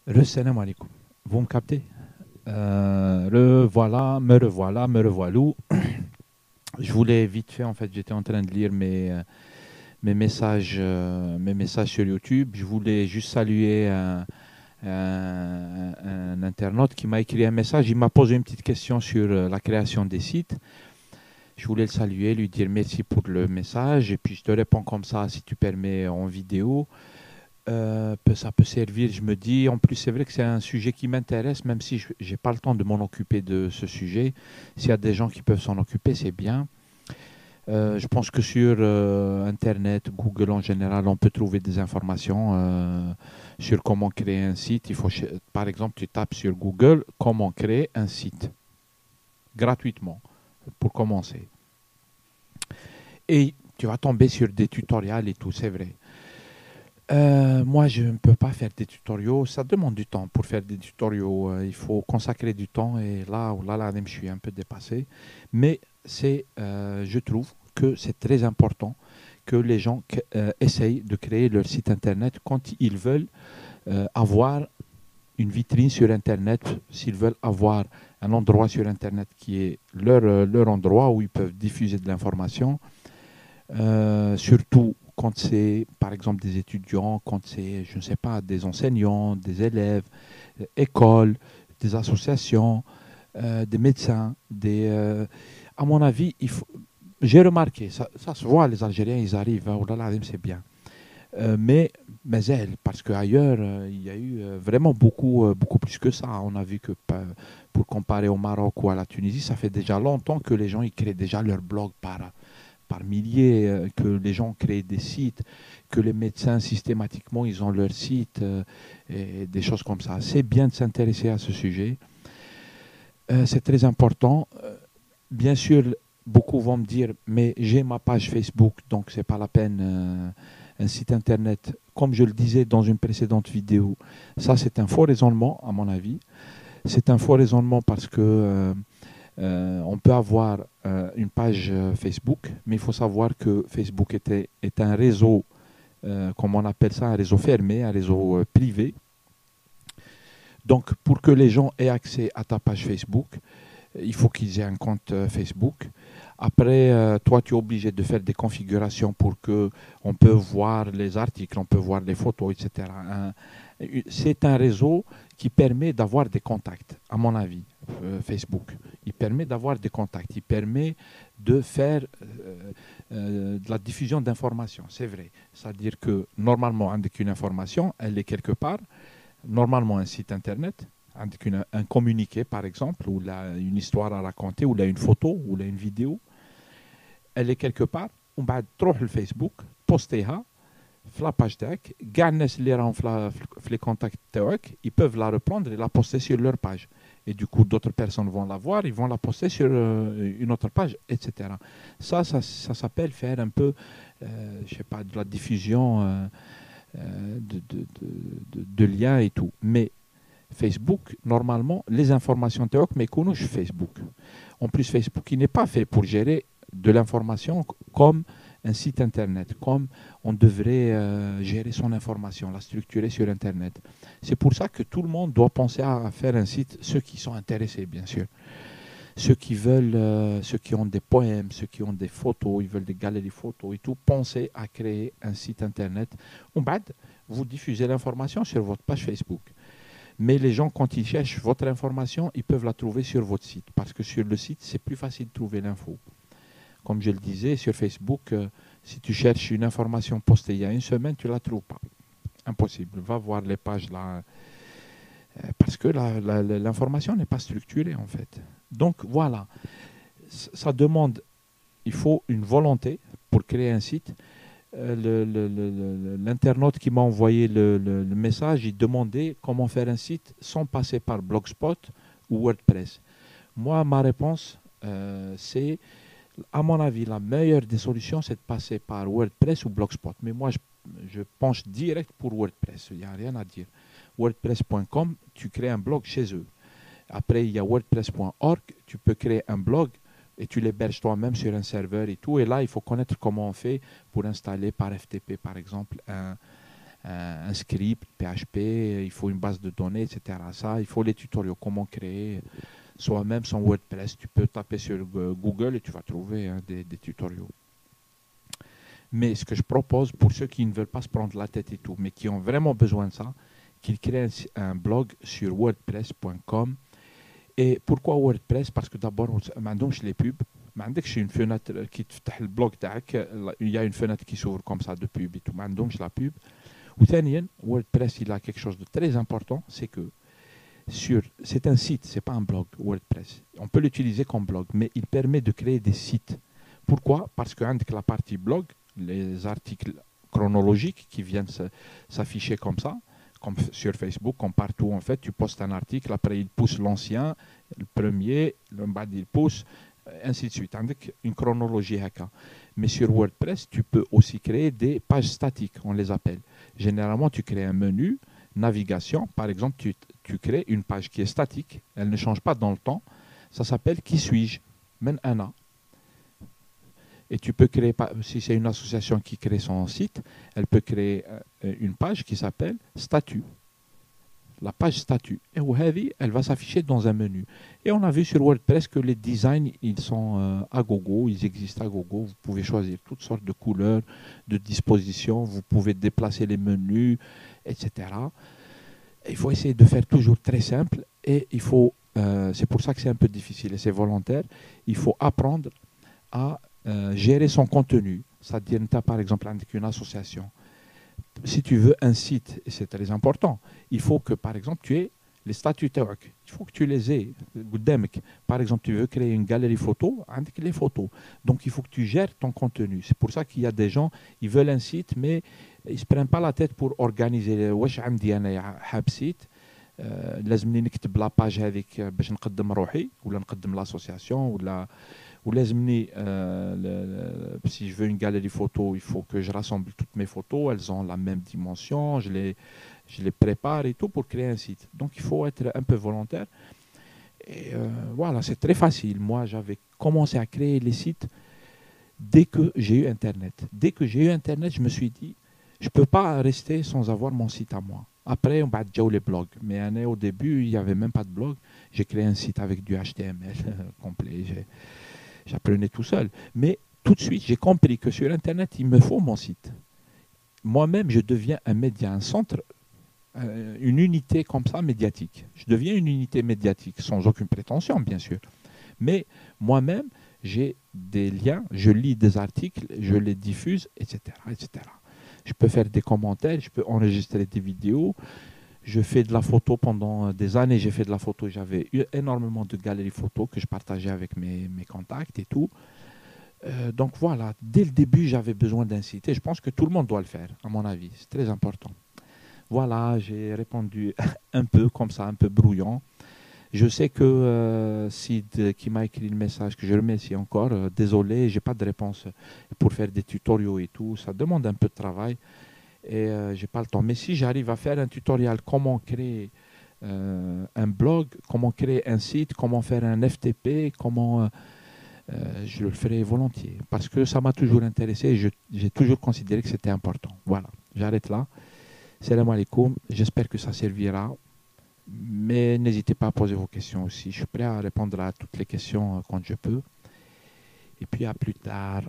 Salam alaikum. Vous me captez? Revoilà, me revoilou. Je voulais vite fait, en fait, j'étais en train de lire mes messages sur YouTube. Je voulais juste saluer un internaute qui m'a écrit un message. Il m'a posé une petite question sur la création des sites. Je voulais le saluer, lui dire merci pour le message. Et puis je te réponds comme ça, si tu permets, en vidéo. Ça peut servir, je me dis. En plus, c'est vrai que c'est un sujet qui m'intéresse, même si je n'ai pas le temps de m'en occuper de ce sujet. S'il y a des gens qui peuvent s'en occuper, c'est bien. Je pense que sur Internet, Google en général, on peut trouver des informations sur comment créer un site. Par exemple, tu tapes sur Google comment créer un site gratuitement pour commencer. Et tu vas tomber sur des tutoriels et tout, c'est vrai. Moi, je ne peux pas faire des tutoriaux. Ça demande du temps pour faire des tutoriaux. Il faut consacrer du temps. Et là, oh là, je suis un peu dépassé. Mais je trouve que c'est très important que les gens essayent de créer leur site Internet quand ils veulent avoir une vitrine sur Internet, s'ils veulent avoir un endroit sur Internet qui est leur endroit où ils peuvent diffuser de l'information. Surtout quand c'est, par exemple, des étudiants, quand c'est, je ne sais pas, des enseignants, des élèves, écoles, des associations, des médecins, à mon avis, j'ai remarqué, ça se voit, les Algériens, ils arrivent, oh là là, c'est bien. Mais elle, parce qu'ailleurs, il y a eu vraiment beaucoup plus que ça. On a vu que pour comparer au Maroc ou à la Tunisie, ça fait déjà longtemps que les gens ils créent déjà leur blog par milliers, que les gens créent des sites, que les médecins systématiquement ils ont leur site et des choses comme ça. C'est bien de s'intéresser à ce sujet. C'est très important. Bien sûr, beaucoup vont me dire, mais j'ai ma page Facebook, donc c'est pas la peine. Un site internet, comme je le disais dans une précédente vidéo, ça c'est un faux raisonnement à mon avis. C'est un faux raisonnement parce que on peut avoir une page Facebook, mais il faut savoir que Facebook est un réseau, comme on appelle ça, un réseau fermé, un réseau privé. Donc, pour que les gens aient accès à ta page Facebook, il faut qu'ils aient un compte Facebook. Après, toi, tu es obligé de faire des configurations pour que on peut voir les articles, on peut voir les photos, etc. C'est un réseau qui permet d'avoir des contacts, à mon avis, Facebook. Il permet d'avoir des contacts, il permet de faire de la diffusion d'informations, c'est vrai. C'est-à-dire que normalement, avec une information, elle est quelque part, normalement un site internet, avec un communiqué par exemple, ou là, une histoire à raconter, ou là une photo, ou là une vidéo, elle est quelque part, on va trop le Facebook, poster la page تاعك كاع الناس اللي راهم في les contacts تاعك ils peuvent la reprendre et la poster sur leur page et du coup d'autres personnes vont la voir, ils vont la poster sur une autre page, etc. Ça s'appelle faire un peu je sais pas, de la diffusion de liens et tout. Mais Facebook, normalement, les informations théoriques, mais connaissent Facebook. En plus, Facebook, il n'est pas fait pour gérer de l'information comme un site internet, comme on devrait gérer son information, la structurer sur internet. C'est pour ça que tout le monde doit penser à faire un site, ceux qui sont intéressés, bien sûr. Ceux qui veulent, ceux qui ont des poèmes, ceux qui ont des photos, ils veulent des galeries photos et tout, pensez à créer un site internet. En bas, vous diffusez l'information sur votre page Facebook. Mais les gens, quand ils cherchent votre information, ils peuvent la trouver sur votre site. Parce que sur le site, c'est plus facile de trouver l'info. Comme je le disais, sur Facebook, si tu cherches une information postée il y a une semaine, tu ne la trouves pas. Impossible. Va voir les pages là. Parce que l'information n'est pas structurée, en fait. Donc voilà, ça demande, il faut une volonté pour créer un site. L'internaute qui m'a envoyé le message, il demandait comment faire un site sans passer par Blogspot ou WordPress. Moi, ma réponse, c'est, à mon avis, la meilleure des solutions, c'est de passer par WordPress ou Blogspot. Mais moi, je penche direct pour WordPress. Il n'y a rien à dire. WordPress.com, tu crées un blog chez eux. Après, il y a WordPress.org, tu peux créer un blog et tu l'héberges toi-même sur un serveur et tout. Et là, il faut connaître comment on fait pour installer par FTP, par exemple, un script, PHP, il faut une base de données, etc. Ça, il faut les tutoriaux, comment créer soi-même son WordPress. Tu peux taper sur Google et tu vas trouver des tutoriaux. Mais ce que je propose pour ceux qui ne veulent pas se prendre la tête et tout, mais qui ont vraiment besoin de ça, qu'ils créent un blog sur wordpress.com. Et pourquoi WordPress? Parce que d'abord, ما عندهمش les pubs. ما عندكش une fenêtre qui تفتح البلوج تاعك. Il y a une fenêtre qui s'ouvre comme ça de pub et tout. ما عندهمش la pub. وثانيا WordPress, il a quelque chose de très important, c'est que c'est un site, c'est pas un blog, WordPress. On peut l'utiliser comme blog, mais il permet de créer des sites. Pourquoi? Parce que la partie blog, les articles chronologiques qui viennent s'afficher comme ça, comme sur Facebook, comme partout en fait, tu postes un article, après il pousse l'ancien, le premier, le bas il pousse, ainsi de suite. Avec une chronologie haka. Mais sur WordPress, tu peux aussi créer des pages statiques, on les appelle. Généralement, tu crées un menu, navigation, par exemple, tu crées une page qui est statique, elle ne change pas dans le temps, ça s'appelle Qui suis-je? Men Anna. Et tu peux créer, si c'est une association qui crée son site, elle peut créer une page qui s'appelle Statut. La page statut. Et elle va s'afficher dans un menu. Et on a vu sur WordPress que les designs, ils sont à gogo, ils existent à gogo. Vous pouvez choisir toutes sortes de couleurs, de dispositions, vous pouvez déplacer les menus, etc. Et il faut essayer de faire toujours très simple et c'est pour ça que c'est un peu difficile et c'est volontaire, il faut apprendre à gérer son contenu. C'est-à-dire, tu as par exemple avec une association. Si tu veux un site, et c'est très important, il faut que par exemple tu aies les statuts. Il faut que tu les aies. Par exemple, tu veux créer une galerie photo, avec les photos. Donc il faut que tu gères ton contenu. C'est pour ça qu'il y a des gens, ils veulent un site, mais ils ne se prennent pas la tête pour organiser. واش عندي أنا حاب site. لازمني نكتب لا باج هذيك باش نقدم روحي ولا نقدم l'association ولا ولازمني si je veux une galerie photo, il faut que je rassemble toutes mes photos, elles ont la même dimension, je les prépare et tout pour créer un site. Donc il faut être un peu volontaire. Et voilà, c'est très facile. Moi, j'avais commencé à créer les sites dès que j'ai eu Internet. Dès que j'ai eu Internet, je me suis dit, je ne peux pas rester sans avoir mon site à moi. Après, on va déjà les blogs. Mais au début, il n'y avait même pas de blog. J'ai créé un site avec du HTML complet. J'apprenais tout seul. Mais tout de suite, j'ai compris que sur Internet, il me faut mon site. Moi-même, je deviens un média, un centre, une unité comme ça médiatique. Je deviens une unité médiatique, sans aucune prétention, bien sûr. Mais moi-même, j'ai des liens, je lis des articles, je les diffuse, etc., etc. Je peux faire des commentaires, je peux enregistrer des vidéos. Je fais de la photo pendant des années. J'ai fait de la photo. J'avais eu énormément de galeries photos que je partageais avec mes contacts et tout. Donc voilà, dès le début, j'avais besoin d'un site. Et je pense que tout le monde doit le faire, à mon avis. C'est très important. Voilà, j'ai répondu un peu comme ça, un peu brouillon. Je sais que Sid qui m'a écrit le message, que je remercie encore, désolé, j'ai pas de réponse pour faire des tutoriaux et tout. Ça demande un peu de travail et j'ai pas le temps. Mais si j'arrive à faire un tutoriel, comment créer un blog, comment créer un site, comment faire un FTP, je le ferai volontiers parce que ça m'a toujours intéressé et j'ai toujours considéré que c'était important. Voilà, j'arrête là. Salam alaikum, j'espère que ça servira. Mais n'hésitez pas à poser vos questions aussi. Je suis prêt à répondre à toutes les questions quand je peux. Et puis à plus tard.